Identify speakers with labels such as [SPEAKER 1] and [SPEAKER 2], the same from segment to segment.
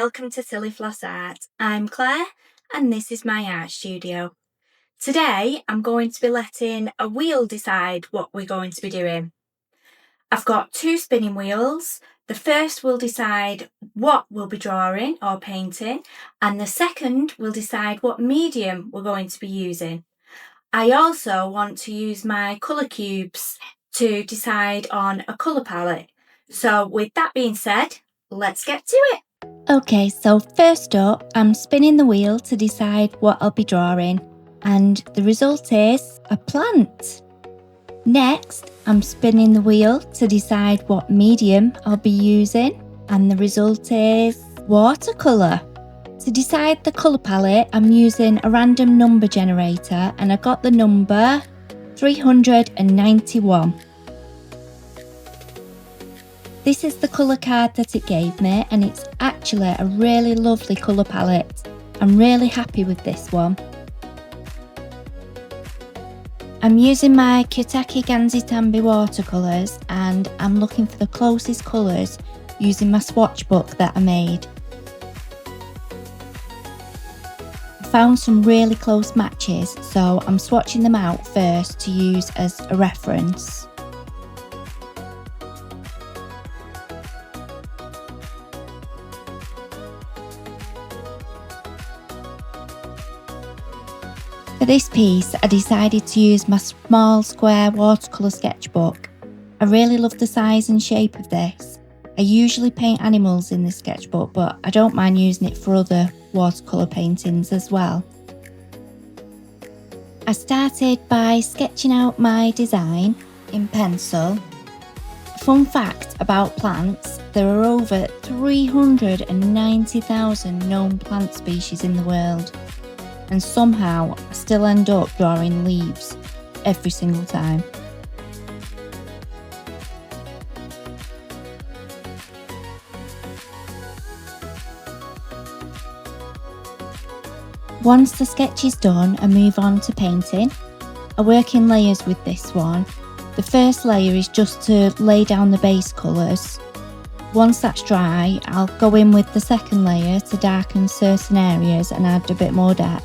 [SPEAKER 1] welcome to Tillie Floss Art. I'm Claire and this is my art studio. Today I'm going to be letting a wheel decide what we're going to be doing. I've got two spinning wheels. The first will decide what we'll be drawing or painting, and the second will decide what medium we're going to be using. I also want to use my colour cubes to decide on a colour palette. So with that being said, let's get to it. Okay, so first up, I'm spinning the wheel to decide what I'll be drawing, and the result is a plant. Next, I'm spinning the wheel to decide what medium I'll be using, and the result is watercolour. To decide the colour palette, I'm using a random number generator, and I got the number 391. This is the colour card that it gave me, and it's actually a really lovely colour palette. I'm really happy with this one. I'm using my Kiyotaki Ganzi Tambi watercolours, and I'm looking for the closest colours using my swatch book that I made. I found some really close matches, so I'm swatching them out first to use as a reference. For this piece, I decided to use my small square watercolour sketchbook. I really love the size and shape of this. I usually paint animals in this sketchbook, but I don't mind using it for other watercolour paintings as well. I started by sketching out my design in pencil. Fun fact about plants, there are over 390,000 known plant species in the world. And somehow I still end up drawing leaves every single time. Once the sketch is done, I move on to painting. I work in layers with this one. The first layer is just to lay down the base colours. Once that's dry, I'll go in with the second layer to darken certain areas and add a bit more depth.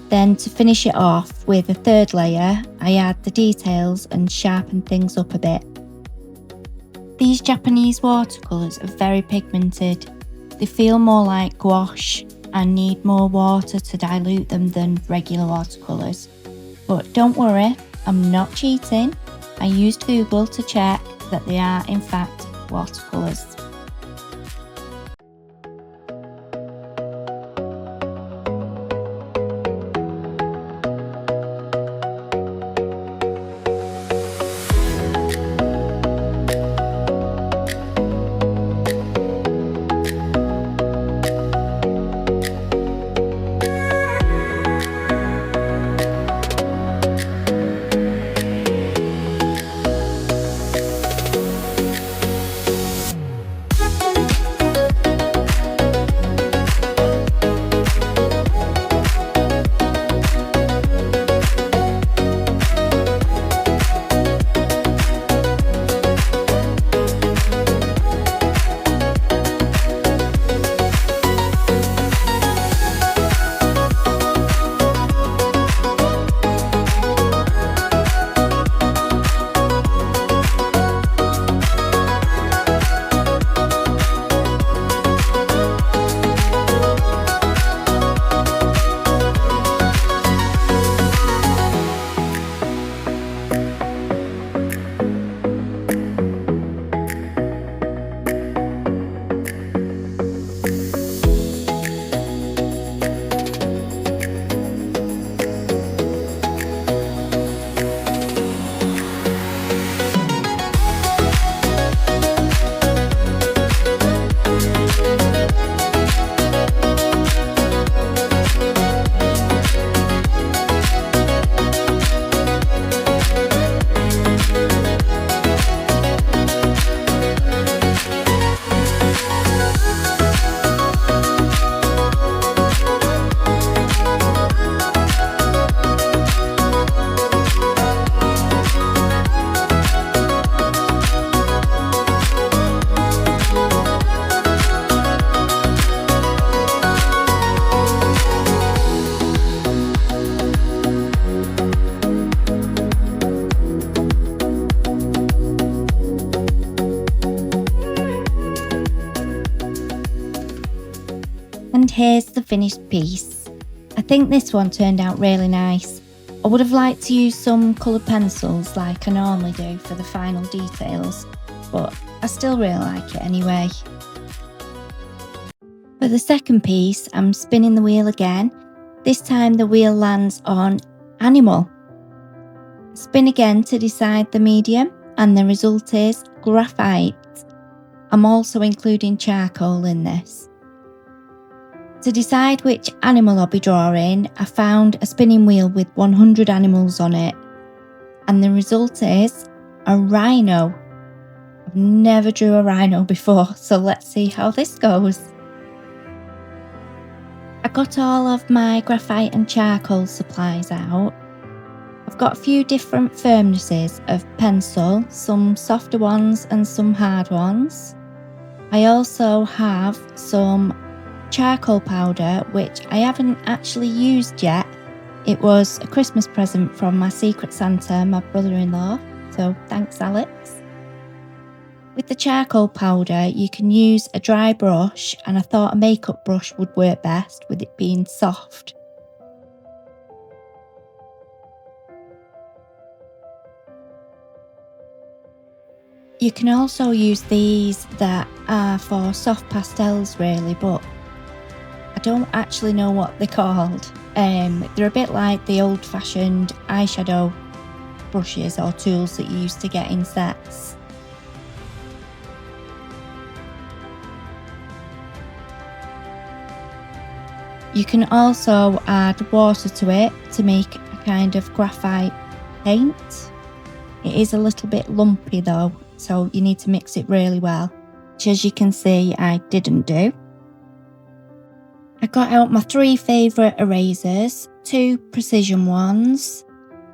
[SPEAKER 1] Then to finish it off with a third layer, I add the details and sharpen things up a bit. These Japanese watercolours are very pigmented. They feel more like gouache and need more water to dilute them than regular watercolours. But don't worry, I'm not cheating. I used Google to check that they are in fact watercolours. here's the finished piece. I think this one turned out really nice. I would have liked to use some coloured pencils like I normally do for the final details, but I still really like it anyway. For the second piece, I'm spinning the wheel again. This time the wheel lands on animal. Spin again to decide the medium, and the result is graphite. I'm also including charcoal in this. To decide which animal I'll be drawing, I found a spinning wheel with 100 animals on it, and the result is a rhino. I've never drew a rhino before, so let's see how this goes. I got all of my graphite and charcoal supplies out. I've got a few different firmnesses of pencil, some softer ones and some hard ones. I also have some charcoal powder, which I haven't actually used yet. It was a Christmas present from my Secret Santa, my brother-in-law, so thanks Alex. With the charcoal powder you can use a dry brush, and I thought a makeup brush would work best with it being soft. You can also use these that are for soft pastels really, but I don't actually know what they're called. They're a bit like the old-fashioned eyeshadow brushes or tools that you used to get in sets. You can also add water to it to make a kind of graphite paint. It is a little bit lumpy though, so you need to mix it really well, which as you can see I didn't do. I got out my 3 favourite erasers, 2 precision ones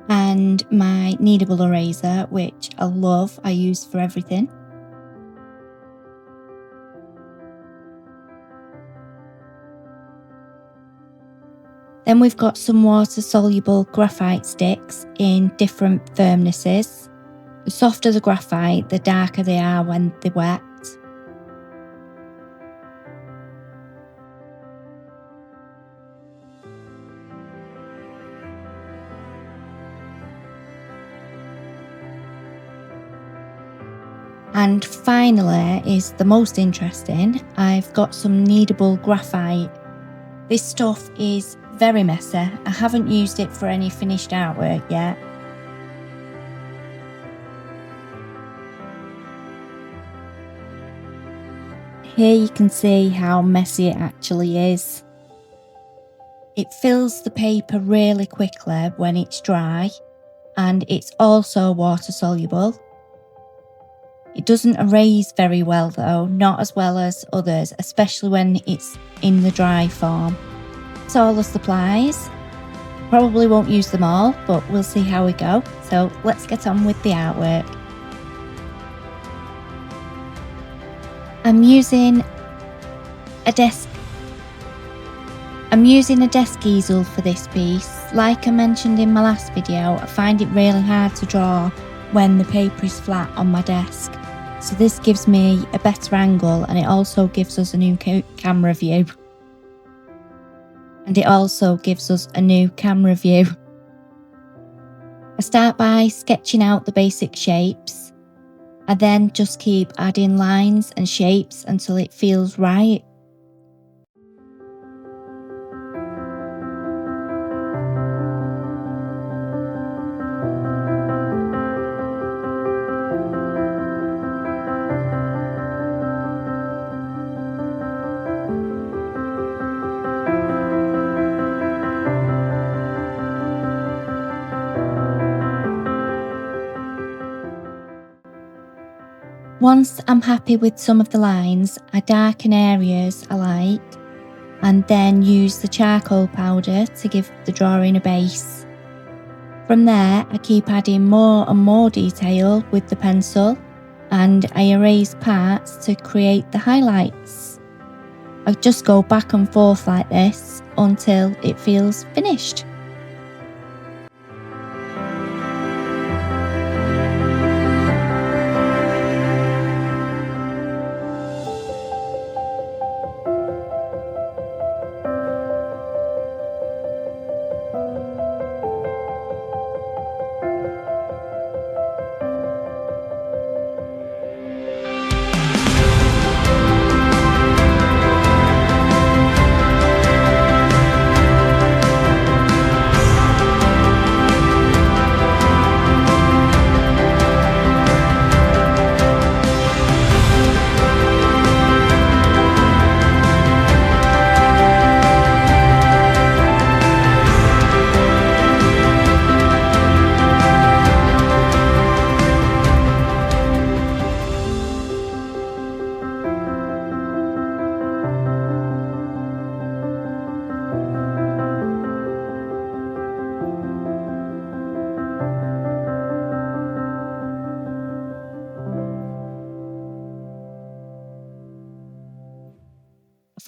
[SPEAKER 1] and my kneadable eraser, which I love, I use for everything. Then we've got some water-soluble graphite sticks in different firmnesses. The softer the graphite, the darker they are when they're wet. And finally is the most interesting, I've got some kneadable graphite. This stuff is very messy. I haven't used it for any finished artwork yet. Here you can see how messy it actually is. It fills the paper really quickly when it's dry, and it's also water soluble. It doesn't erase very well though, not as well as others, especially when it's in the dry form. That's all the supplies. Probably won't use them all, but we'll see how we go. So let's get on with the artwork. I'm using a desk easel for this piece. Like I mentioned in my last video, I find it really hard to draw when the paper is flat on my desk. So this gives me a better angle, and it also gives us a new camera view. I start by sketching out the basic shapes. I then just keep adding lines and shapes until it feels right. Once I'm happy with some of the lines, I darken areas I like and then use the charcoal powder to give the drawing a base. From there, I keep adding more and more detail with the pencil, and I erase parts to create the highlights. I just go back and forth like this until it feels finished.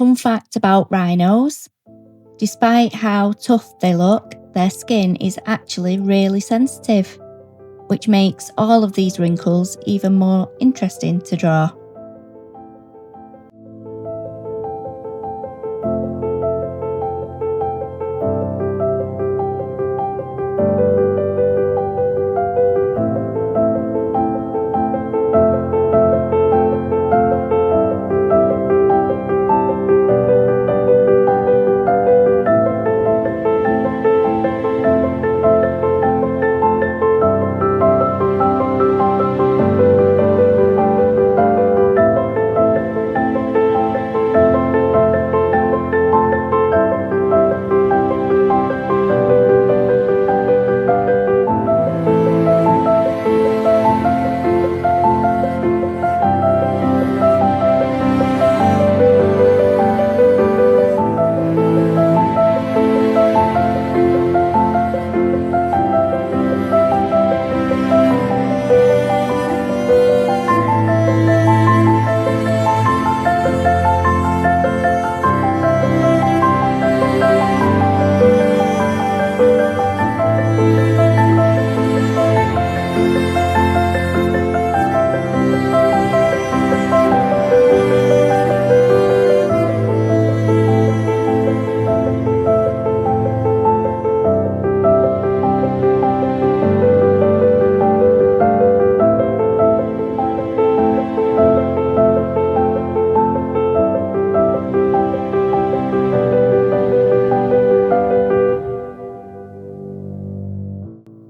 [SPEAKER 1] Fun fact about rhinos: despite how tough they look, their skin is actually really sensitive, which makes all of these wrinkles even more interesting to draw.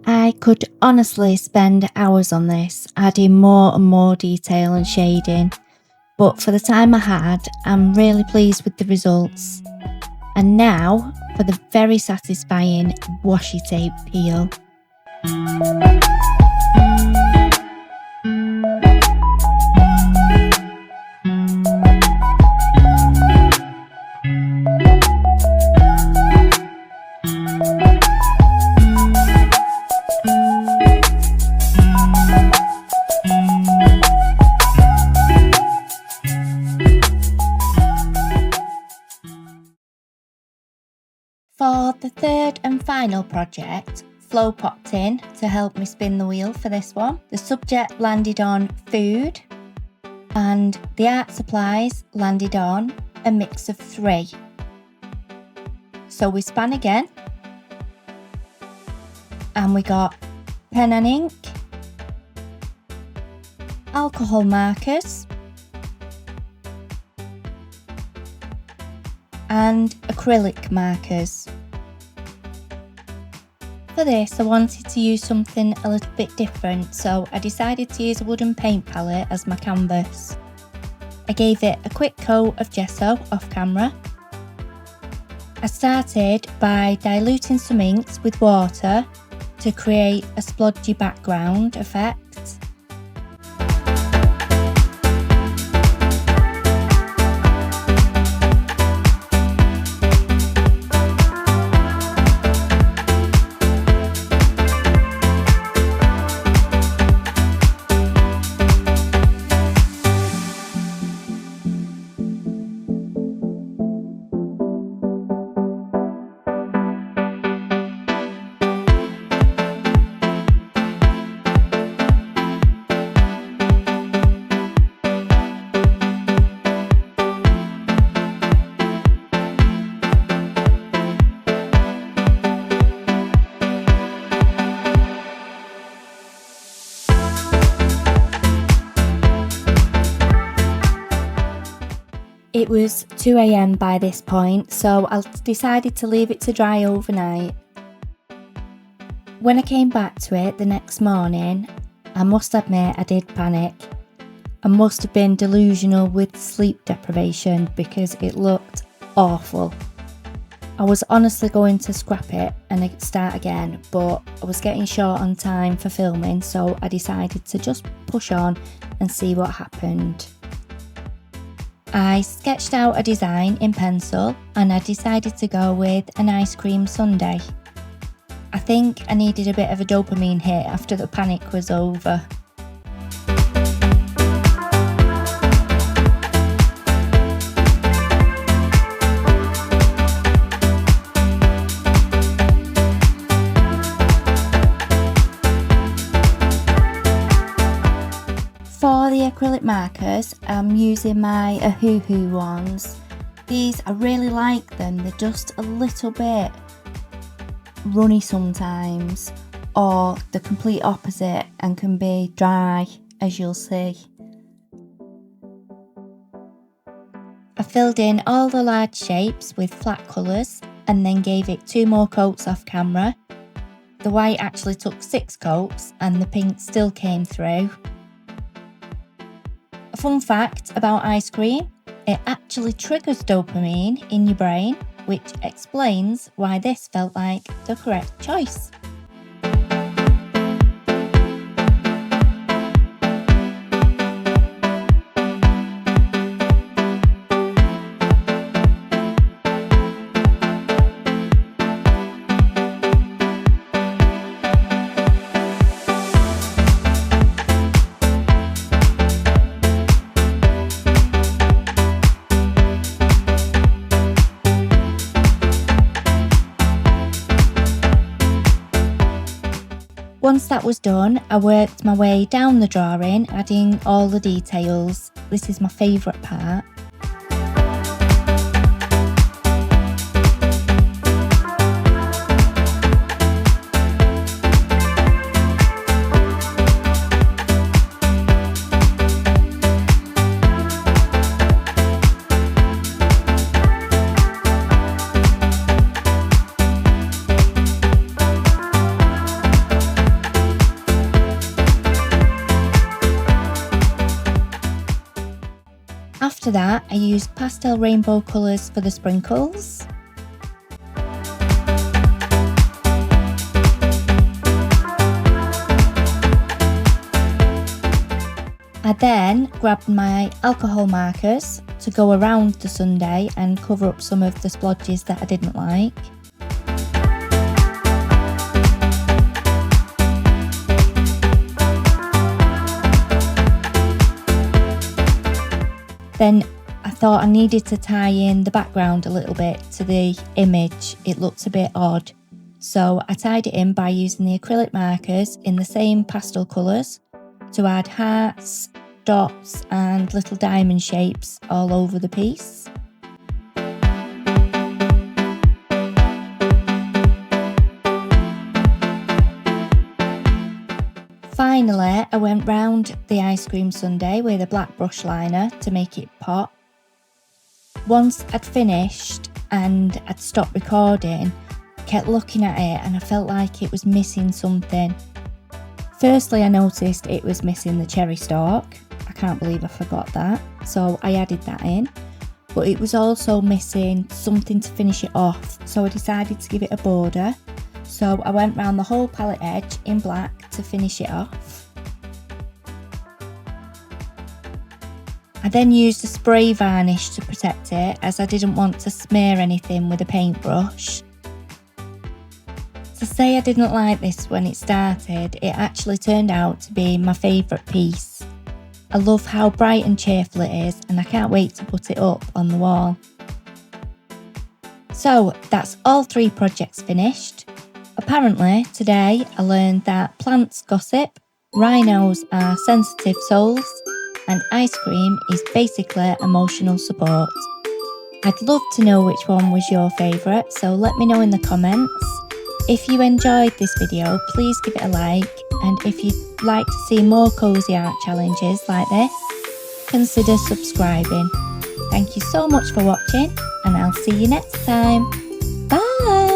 [SPEAKER 1] I could honestly spend hours on this, adding more and more detail and shading, but for the time I had, I'm really pleased with the results. And now for the very satisfying washi tape peel. For the third and final project, Flo popped in to help me spin the wheel for this one. The subject landed on food and the art supplies landed on a mix of 3. So we span again and we got pen and ink, alcohol markers and acrylic markers. For this, I wanted to use something a little bit different, so I decided to use a wooden paint palette as my canvas. I gave it a quick coat of gesso off camera. I started by diluting some inks with water to create a splodgy background effect. It was 2 AM by this point, so I decided to leave it to dry overnight. When I came back to it the next morning, I must admit I did panic. I must have been delusional with sleep deprivation because it looked awful. I was honestly going to scrap it and start again, but I was getting short on time for filming, so I decided to just push on and see what happened. I sketched out a design in pencil and I decided to go with an ice cream sundae. I think I needed a bit of a dopamine hit after the panic was over. acrylic markers, I'm using my Ohuhu ones. These, I really like them. They're just a little bit runny sometimes, or the complete opposite and can be dry, as you'll see. I filled in all the large shapes with flat colours and then gave it 2 more coats off camera. The white actually took 6 coats and the pink still came through. A fun fact about ice cream, it actually triggers dopamine in your brain, which explains why this felt like the correct choice. Once that was done, I worked my way down the drawing, adding all the details. This is my favourite part. After that, I used pastel rainbow colours for the sprinkles. I then grabbed my alcohol markers to go around the sundae and cover up some of the splodges that I didn't like. Then I thought I needed to tie in the background a little bit to the image. It looked a bit odd. So I tied it in by using the acrylic markers in the same pastel colours to add hearts, dots and little diamond shapes all over the piece. Finally, I went round the ice cream sundae with a black brush liner to make it pop. Once I'd finished and I'd stopped recording, I kept looking at it and I felt like it was missing something. Firstly, I noticed it was missing the cherry stalk. I can't believe I forgot that, so I added that in. But it was also missing something to finish it off, so I decided to give it a border. So I went round the whole palette edge in black to finish it off. I then used a spray varnish to protect it, as I didn't want to smear anything with a paintbrush. To say I didn't like this when it started, it actually turned out to be my favourite piece. I love how bright and cheerful it is, and I can't wait to put it up on the wall. So that's all 3 projects finished. Apparently, today I learned that plants gossip, rhinos are sensitive souls, and ice cream is basically emotional support. I'd love to know which one was your favourite, so let me know in the comments. If you enjoyed this video, please give it a like, and if you'd like to see more cosy art challenges like this, consider subscribing. Thank you so much for watching, and I'll see you next time. Bye!